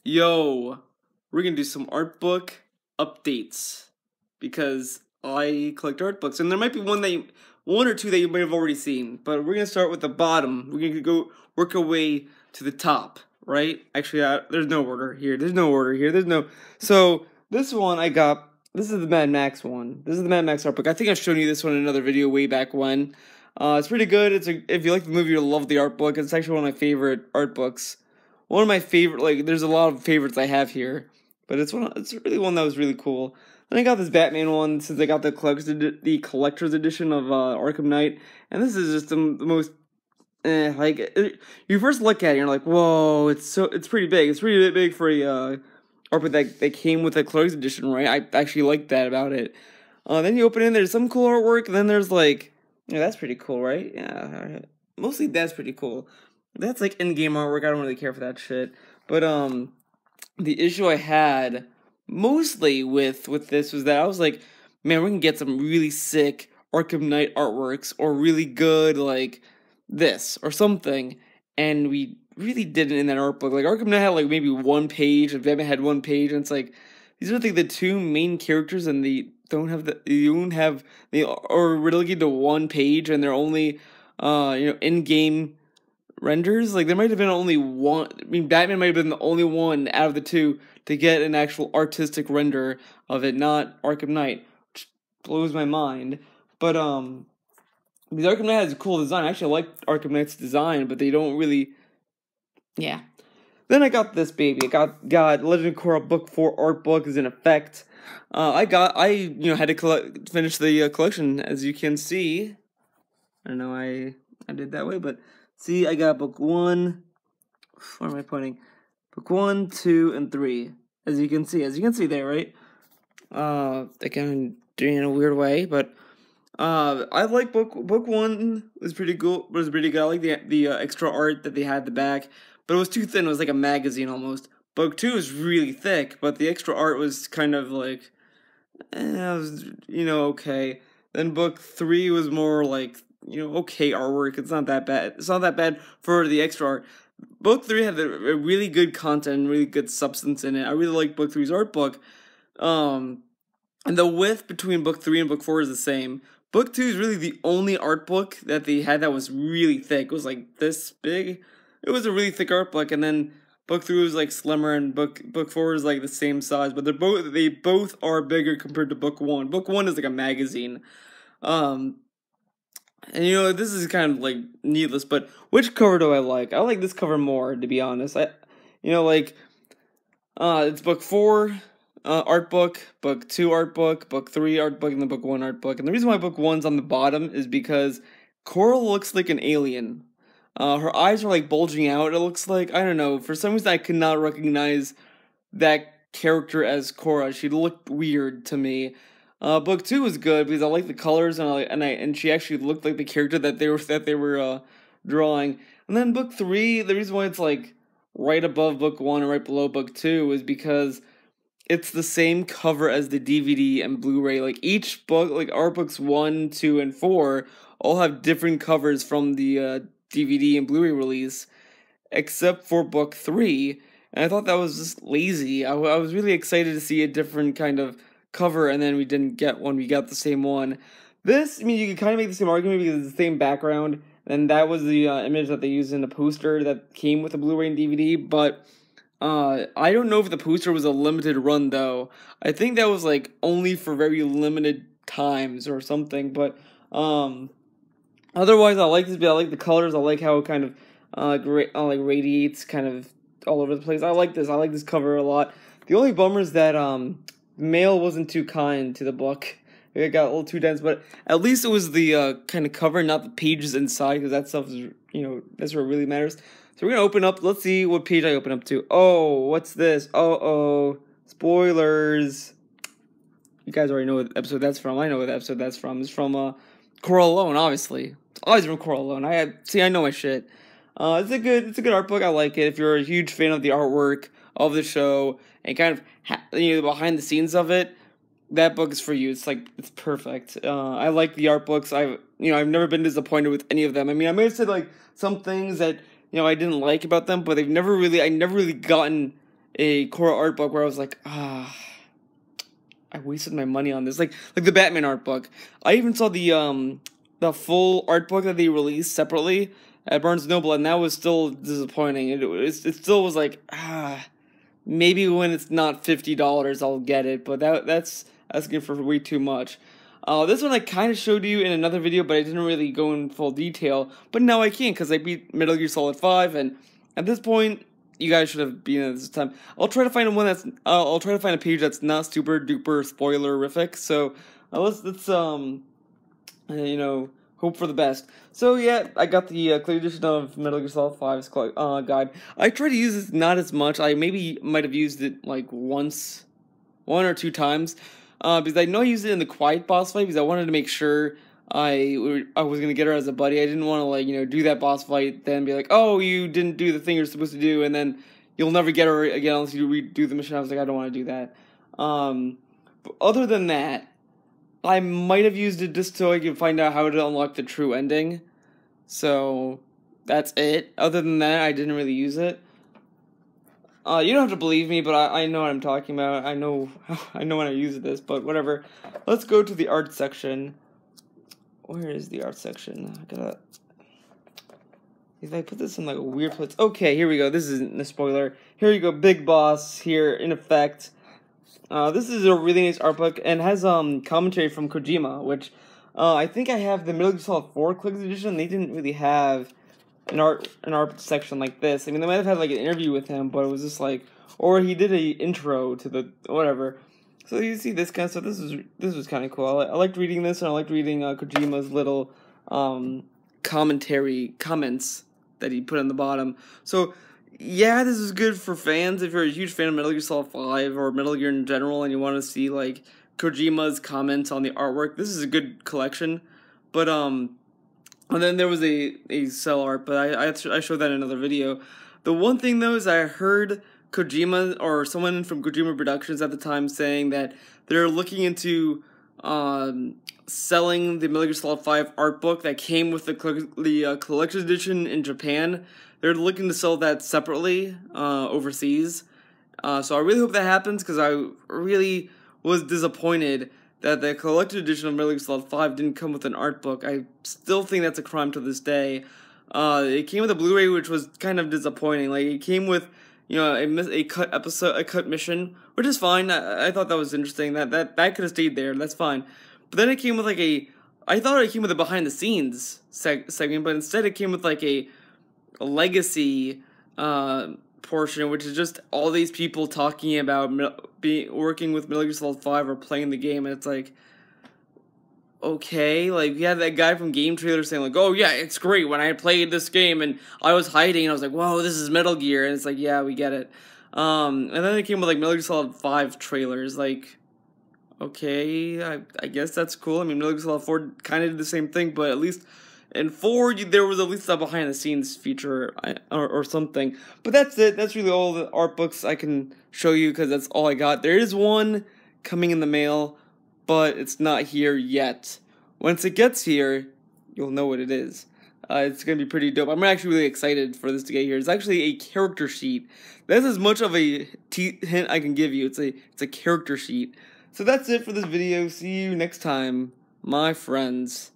Yo, we're gonna do some art book updates because I collect art books, and there might be one or two that you might have already seen. But we're gonna start with the bottom. We're gonna go work our way to the top, right? Actually, there's no order here. There's no order here. There's no. So this one I got. This is the Mad Max one. This is the Mad Max art book. I think I've shown you this one in another video way back when. It's pretty good. If you like the movie, you'll love the art book. It's actually one of my favorite art books. One of my favorite, like, there's a lot of favorites I have here, but it's really one that was really cool. Then I got this Batman one since I got the collector's edition of Arkham Knight, and this is just the most, you first look at it and you're like, whoa, it's pretty big. It's pretty big for a art book that came with the collector's edition, right? I actually like that about it. Then you open it, there's some cool artwork, and then there's like, yeah, that's pretty cool, right? Yeah, mostly that's pretty cool. That's like in-game artwork. I don't really care for that shit. But the issue I had mostly with this was that I was like, man, we can get some really sick Arkham Knight artworks or really good like this or something, and we really didn't in that art book. Like Arkham Knight had like maybe one page, and Batman had one page, and it's like these are like the two main characters, and they are relegated to one page, and they're only in-game renders. Like there might have been only one. I mean, Batman might have been the only one out of the two to get an actual artistic render of it, not Arkham Knight, which blows my mind. But because Arkham Knight has a cool design. I actually like Arkham Knight's design, but they don't really. Yeah. Then I got this baby. I got Legend of Korra Book 4 art book is in effect. I had to finish the collection, as you can see. I don't know I did that way, but see, I got book 1. Where am I pointing? Book 1, 2, and 3. As you can see there, right? Again, doing it in a weird way, but I like book 1 was pretty cool. Was pretty good. I like the extra art that they had at the back, but it was too thin. It was like a magazine almost. Book 2 is really thick, but the extra art was kind of like, it was okay. Then book 3 was more like okay artwork. It's not that bad. It's not that bad for the extra art. Book 3 had a really good content, really good substance in it. I really like book 3's art book. And the width between book 3 and book 4 is the same. Book 2 is really the only art book that they had that was really thick. It was like this big. It was a really thick art book, and then book 3 was like slimmer, and book 4 is like the same size, but they both are bigger compared to book 1. Book 1 is like a magazine. And this is kind of like needless, but which cover do I like? I like this cover more, to be honest. It's book 4 art book, book 2 art book 3 art book, and then book 1 art book. And the reason why book 1's on the bottom is because Coral looks like an alien. Her eyes are like bulging out. It looks like, I don't know, for some reason I could not recognize that character as Korra. She looked weird to me. Book 2 was good because I like the colors, and she actually looked like the character that they were drawing. And then book 3, the reason why it's like right above book 1 and right below book 2 is because it's the same cover as the DVD and Blu-ray. Like each book, like art books 1, 2, and 4 all have different covers from the DVD and Blu-ray release, except for book 3. And I thought that was just lazy. I was really excited to see a different kind of cover, and then we didn't get one. We got the same one. This, I mean, you could kind of make the same argument because it's the same background, and that was the image that they used in the poster that came with the Blu-ray and DVD, but I don't know if the poster was a limited run, though. I think that was, like, only for very limited times or something, but, otherwise, I like this, I like the colors, I like how it kind of, radiates kind of all over the place. I like this cover a lot. The only bummer is that, mail wasn't too kind to the book. It got a little too dense, but at least it was the kind of cover, not the pages inside, because that stuff is, that's what really matters. So we're gonna open up. Let's see what page I open up to. Oh, what's this? Spoilers. You guys already know what episode that's from. I know what episode that's from. It's from Coral Alone, obviously. It's always from Coral Alone. I know my shit. It's a good art book. I like it. If you're a huge fan of the artwork of the show and kind of behind the scenes of it, that book is for you. It's perfect. I like the art books. I've never been disappointed with any of them. I mean, I may have said like some things that I didn't like about them, but I never really gotten a core art book where I was like, I wasted my money on this. Like the Batman art book. I even saw the full art book that they released separately at Barnes & Noble, and that was still disappointing. It still was like, maybe when it's not $50 I'll get it, but that's asking for way too much. This one I kind of showed you in another video, but I didn't really go in full detail. But now I can, because I beat Metal Gear Solid 5, and at this point, you guys should have been at this time. I'll try to find one that's. I'll try to find a page that's not super duper spoilerific. So let's you know, hope for the best. So yeah, I got the clear edition of Metal Gear Solid 5's guide. I try to use this not as much. I might have used it like one or two times. Because I know I used it in the quiet boss fight because I wanted to make sure I was gonna get her as a buddy. I didn't want to, like, you know, do that boss fight then be like, oh, you didn't do the thing you're supposed to do, and then you'll never get her again unless you redo the mission. I was like, I don't want to do that. But other than that, I might have used it just so I could find out how to unlock the true ending. So that's it. Other than that, I didn't really use it. You don't have to believe me, but I know what I'm talking about. I know when I use this, but whatever. Let's go to the art section. Where is the art section? If I put this in like a weird place. Okay, here we go. This isn't a spoiler. Here you go, Big Boss here in effect. This is a really nice art book and has commentary from Kojima, which I think I have the Metal Gear Solid 4 Collector's Edition. They didn't really have an art section like this. I mean, they might have had like an interview with him, but it was just like, or he did a intro to the whatever. So you see this kind of stuff. This was kind of cool. I liked reading this, and I liked reading Kojima's little comments that he put on the bottom. So yeah, this is good for fans. If you're a huge fan of Metal Gear Solid 5 or Metal Gear in general, and you want to see like Kojima's comments on the artwork, this is a good collection. But and then there was a cell art, but I showed that in another video. The one thing though is I heard Kojima or someone from Kojima Productions at the time saying that they're looking into selling the Metal Gear Solid 5 art book that came with the collector's edition in Japan. They're looking to sell that separately overseas. So I really hope that happens, because I really was disappointed that the collector's edition of Metal Gear Solid 5 didn't come with an art book. I still think that's a crime to this day. It came with a Blu-ray, which was kind of disappointing. Like, it came with, you know, a cut mission, which is fine. I thought that was interesting. That could have stayed there. That's fine. But then it came with like I thought it came with a behind the scenes segment, but instead it came with like a legacy portion, which is just all these people talking about working with Metal Gear Solid 5 or playing the game, and it's like, okay, like, we had that guy from Game Trailer saying like, oh yeah, it's great, when I played this game and I was hiding and I was like, whoa, this is Metal Gear, and it's like, yeah, we get it. And then it came with like Metal Gear Solid 5 trailers, like, okay, I guess that's cool. I mean, Metal Gear Solid 4 kind of did the same thing, but at least in 4, there was at least a behind-the-scenes feature or something. But that's it. That's really all the art books I can show you, because that's all I got. There is one coming in the mail, but it's not here yet. Once it gets here, you'll know what it is. It's going to be pretty dope. I'm actually really excited for this to get here. It's actually a character sheet. That's as much of a hint I can give you. It's a character sheet. So that's it for this video. See you next time, my friends.